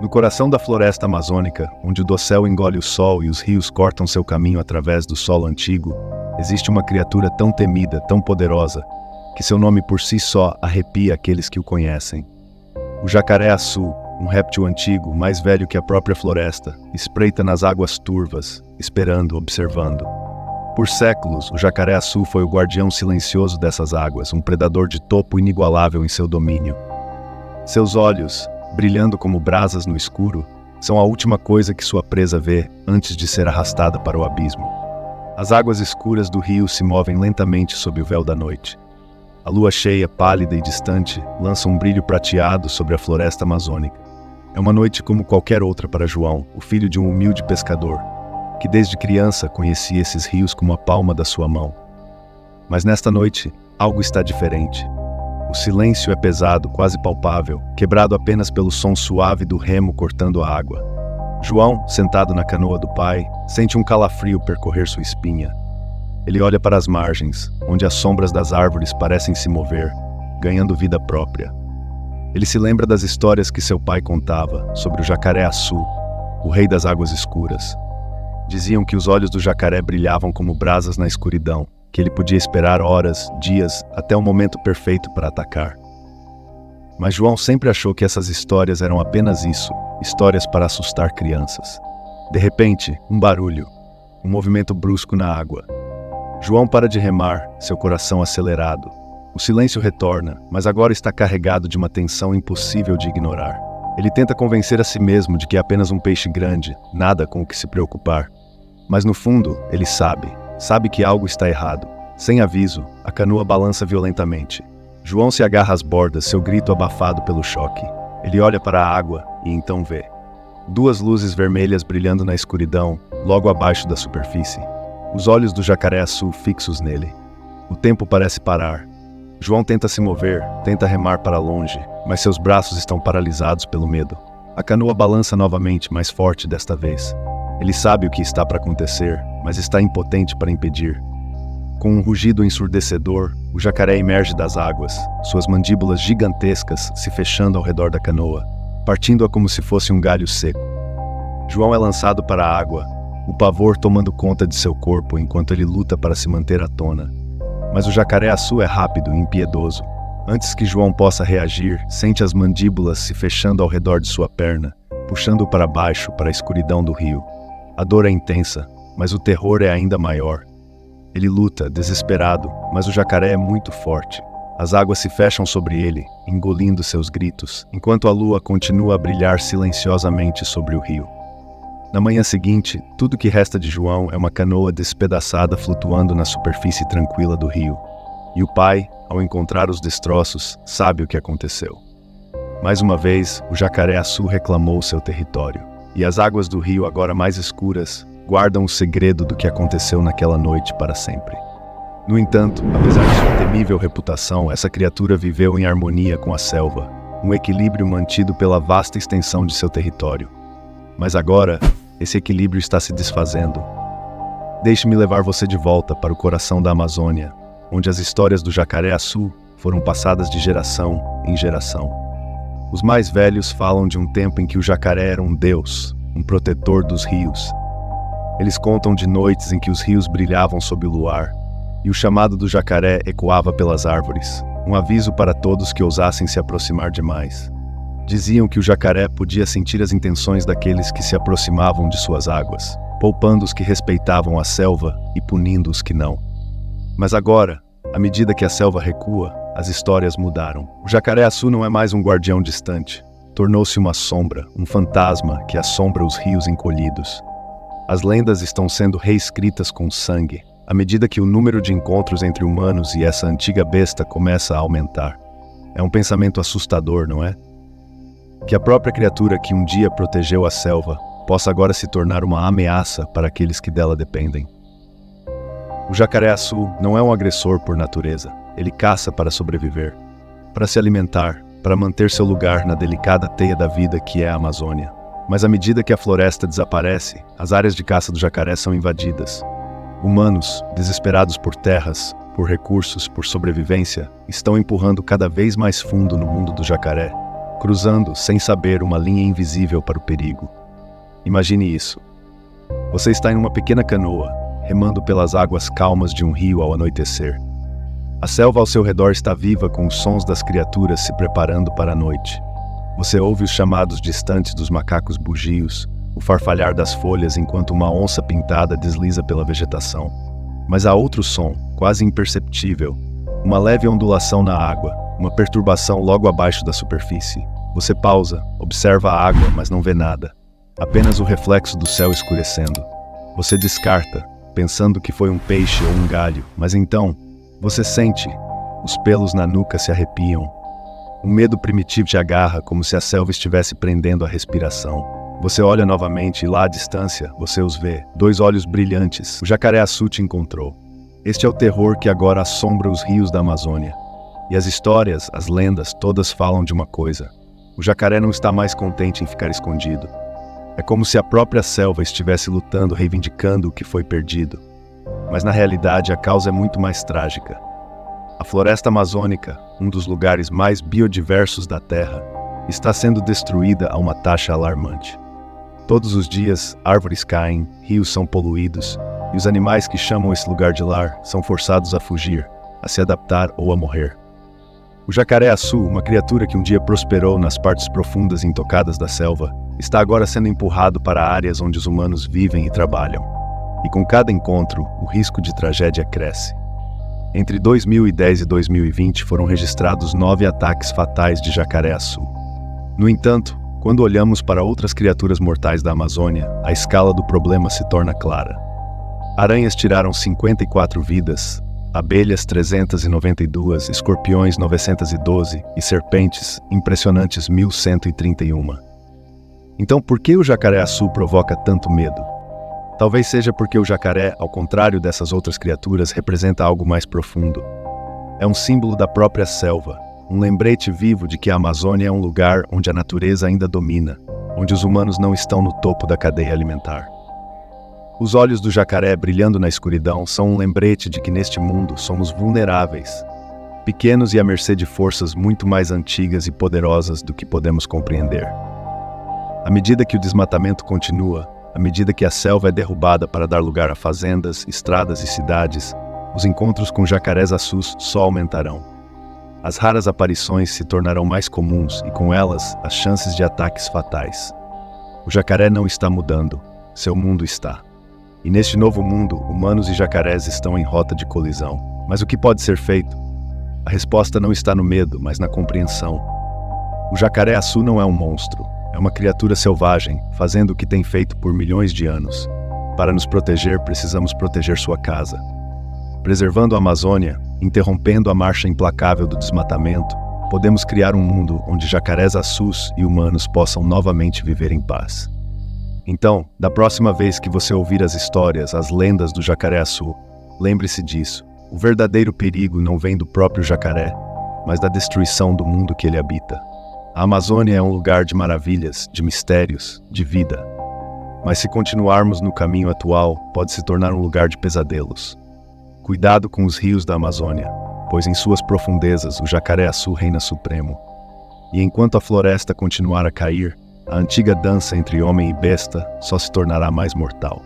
No coração da floresta amazônica, onde o dossel engole o sol e os rios cortam seu caminho através do solo antigo, existe uma criatura tão temida, tão poderosa, que seu nome por si só arrepia aqueles que o conhecem. O jacaré-açu, um réptil antigo, mais velho que a própria floresta, espreita nas águas turvas, esperando, observando. Por séculos, o jacaré-açu foi o guardião silencioso dessas águas, um predador de topo inigualável em seu domínio. Seus olhos, brilhando como brasas no escuro, são a última coisa que sua presa vê antes de ser arrastada para o abismo. As águas escuras do rio se movem lentamente sob o véu da noite. A lua cheia, pálida e distante, lança um brilho prateado sobre a floresta amazônica. É uma noite como qualquer outra para João, o filho de um humilde pescador, que desde criança conhecia esses rios como a palma da sua mão. Mas nesta noite, algo está diferente. O silêncio é pesado, quase palpável, quebrado apenas pelo som suave do remo cortando a água. João, sentado na canoa do pai, sente um calafrio percorrer sua espinha. Ele olha para as margens, onde as sombras das árvores parecem se mover, ganhando vida própria. Ele se lembra das histórias que seu pai contava sobre o jacaré-açu, o rei das águas escuras. Diziam que os olhos do jacaré brilhavam como brasas na escuridão, que ele podia esperar horas, dias, até o momento perfeito para atacar. Mas João sempre achou que essas histórias eram apenas isso, histórias para assustar crianças. De repente, um barulho, um movimento brusco na água. João para de remar, seu coração acelerado. O silêncio retorna, mas agora está carregado de uma tensão impossível de ignorar. Ele tenta convencer a si mesmo de que é apenas um peixe grande, nada com o que se preocupar. Mas no fundo, ele sabe que algo está errado. Sem aviso, a canoa balança violentamente. João se agarra às bordas, seu grito abafado pelo choque. Ele olha para a água e então vê duas luzes vermelhas brilhando na escuridão, logo abaixo da superfície. Os olhos do jacaré-açu fixos nele. O tempo parece parar. João tenta se mover, tenta remar para longe, mas seus braços estão paralisados pelo medo. A canoa balança novamente, mais forte desta vez. Ele sabe o que está para acontecer, mas está impotente para impedir. Com um rugido ensurdecedor, o jacaré emerge das águas, suas mandíbulas gigantescas se fechando ao redor da canoa, partindo-a como se fosse um galho seco. João é lançado para a água, o pavor tomando conta de seu corpo enquanto ele luta para se manter à tona. Mas o jacaré-açu é rápido e impiedoso. Antes que João possa reagir, sente as mandíbulas se fechando ao redor de sua perna, puxando-o para baixo, para a escuridão do rio. A dor é intensa, mas o terror é ainda maior. Ele luta, desesperado, mas o jacaré é muito forte. As águas se fecham sobre ele, engolindo seus gritos, enquanto a lua continua a brilhar silenciosamente sobre o rio. Na manhã seguinte, tudo que resta de João é uma canoa despedaçada flutuando na superfície tranquila do rio. E o pai, ao encontrar os destroços, sabe o que aconteceu. Mais uma vez, o jacaré-açu reclamou seu território. E as águas do rio, agora mais escuras, guardam o segredo do que aconteceu naquela noite para sempre. No entanto, apesar de sua temível reputação, essa criatura viveu em harmonia com a selva, um equilíbrio mantido pela vasta extensão de seu território. Mas agora, esse equilíbrio está se desfazendo. Deixe-me levar você de volta para o coração da Amazônia, onde as histórias do jacaré-açu foram passadas de geração em geração. Os mais velhos falam de um tempo em que o jacaré era um deus, um protetor dos rios. Eles contam de noites em que os rios brilhavam sob o luar, e o chamado do jacaré ecoava pelas árvores, um aviso para todos que ousassem se aproximar demais. Diziam que o jacaré podia sentir as intenções daqueles que se aproximavam de suas águas, poupando os que respeitavam a selva e punindo os que não. Mas agora, à medida que a selva recua, as histórias mudaram. O jacaré-açu não é mais um guardião distante. Tornou-se uma sombra, um fantasma que assombra os rios encolhidos. As lendas estão sendo reescritas com sangue, à medida que o número de encontros entre humanos e essa antiga besta começa a aumentar. É um pensamento assustador, não é? Que a própria criatura que um dia protegeu a selva possa agora se tornar uma ameaça para aqueles que dela dependem. O jacaré-açu não é um agressor por natureza. Ele caça para sobreviver, para se alimentar, para manter seu lugar na delicada teia da vida que é a Amazônia. Mas à medida que a floresta desaparece, as áreas de caça do jacaré são invadidas. Humanos, desesperados por terras, por recursos, por sobrevivência, estão empurrando cada vez mais fundo no mundo do jacaré, cruzando, sem saber, uma linha invisível para o perigo. Imagine isso. Você está em uma pequena canoa, remando pelas águas calmas de um rio ao anoitecer. A selva ao seu redor está viva com os sons das criaturas se preparando para a noite. Você ouve os chamados distantes dos macacos bugios, o farfalhar das folhas enquanto uma onça pintada desliza pela vegetação. Mas há outro som, quase imperceptível, uma leve ondulação na água, uma perturbação logo abaixo da superfície. Você pausa, observa a água, mas não vê nada. Apenas o reflexo do céu escurecendo. Você descarta, pensando que foi um peixe ou um galho, mas então, você sente. Os pelos na nuca se arrepiam. Um medo primitivo te agarra, como se a selva estivesse prendendo a respiração. Você olha novamente e lá à distância, você os vê. 2 olhos brilhantes. O jacaré-açu te encontrou. Este é o terror que agora assombra os rios da Amazônia. E as histórias, as lendas, todas falam de uma coisa. O jacaré não está mais contente em ficar escondido. É como se a própria selva estivesse lutando, reivindicando o que foi perdido. Mas na realidade a causa é muito mais trágica. A floresta amazônica, um dos lugares mais biodiversos da Terra, está sendo destruída a uma taxa alarmante. Todos os dias, árvores caem, rios são poluídos, e os animais que chamam esse lugar de lar são forçados a fugir, a se adaptar ou a morrer. O jacaré-açu, uma criatura que um dia prosperou nas partes profundas e intocadas da selva, está agora sendo empurrado para áreas onde os humanos vivem e trabalham. E com cada encontro, o risco de tragédia cresce. Entre 2010 e 2020 foram registrados 9 ataques fatais de jacaré-açu. No entanto, quando olhamos para outras criaturas mortais da Amazônia, a escala do problema se torna clara. Aranhas tiraram 54 vidas, abelhas 392, escorpiões 912 e serpentes impressionantes 1131. Então por que o jacaré-açu provoca tanto medo? Talvez seja porque o jacaré, ao contrário dessas outras criaturas, representa algo mais profundo. É um símbolo da própria selva, um lembrete vivo de que a Amazônia é um lugar onde a natureza ainda domina, onde os humanos não estão no topo da cadeia alimentar. Os olhos do jacaré brilhando na escuridão são um lembrete de que neste mundo somos vulneráveis, pequenos e à mercê de forças muito mais antigas e poderosas do que podemos compreender. À medida que o desmatamento continua, à medida que a selva é derrubada para dar lugar a fazendas, estradas e cidades, os encontros com jacarés-açus só aumentarão. As raras aparições se tornarão mais comuns e com elas as chances de ataques fatais. O jacaré não está mudando, seu mundo está. E neste novo mundo, humanos e jacarés estão em rota de colisão. Mas o que pode ser feito? A resposta não está no medo, mas na compreensão. O jacaré-açu não é um monstro. É uma criatura selvagem, fazendo o que tem feito por milhões de anos. Para nos proteger, precisamos proteger sua casa. Preservando a Amazônia, interrompendo a marcha implacável do desmatamento, podemos criar um mundo onde jacarés-açus e humanos possam novamente viver em paz. Então, da próxima vez que você ouvir as histórias, as lendas do jacaré-açu, lembre-se disso. O verdadeiro perigo não vem do próprio jacaré, mas da destruição do mundo que ele habita. A Amazônia é um lugar de maravilhas, de mistérios, de vida. Mas se continuarmos no caminho atual, pode se tornar um lugar de pesadelos. Cuidado com os rios da Amazônia, pois em suas profundezas o jacaré-açu reina supremo. E enquanto a floresta continuar a cair, a antiga dança entre homem e besta só se tornará mais mortal.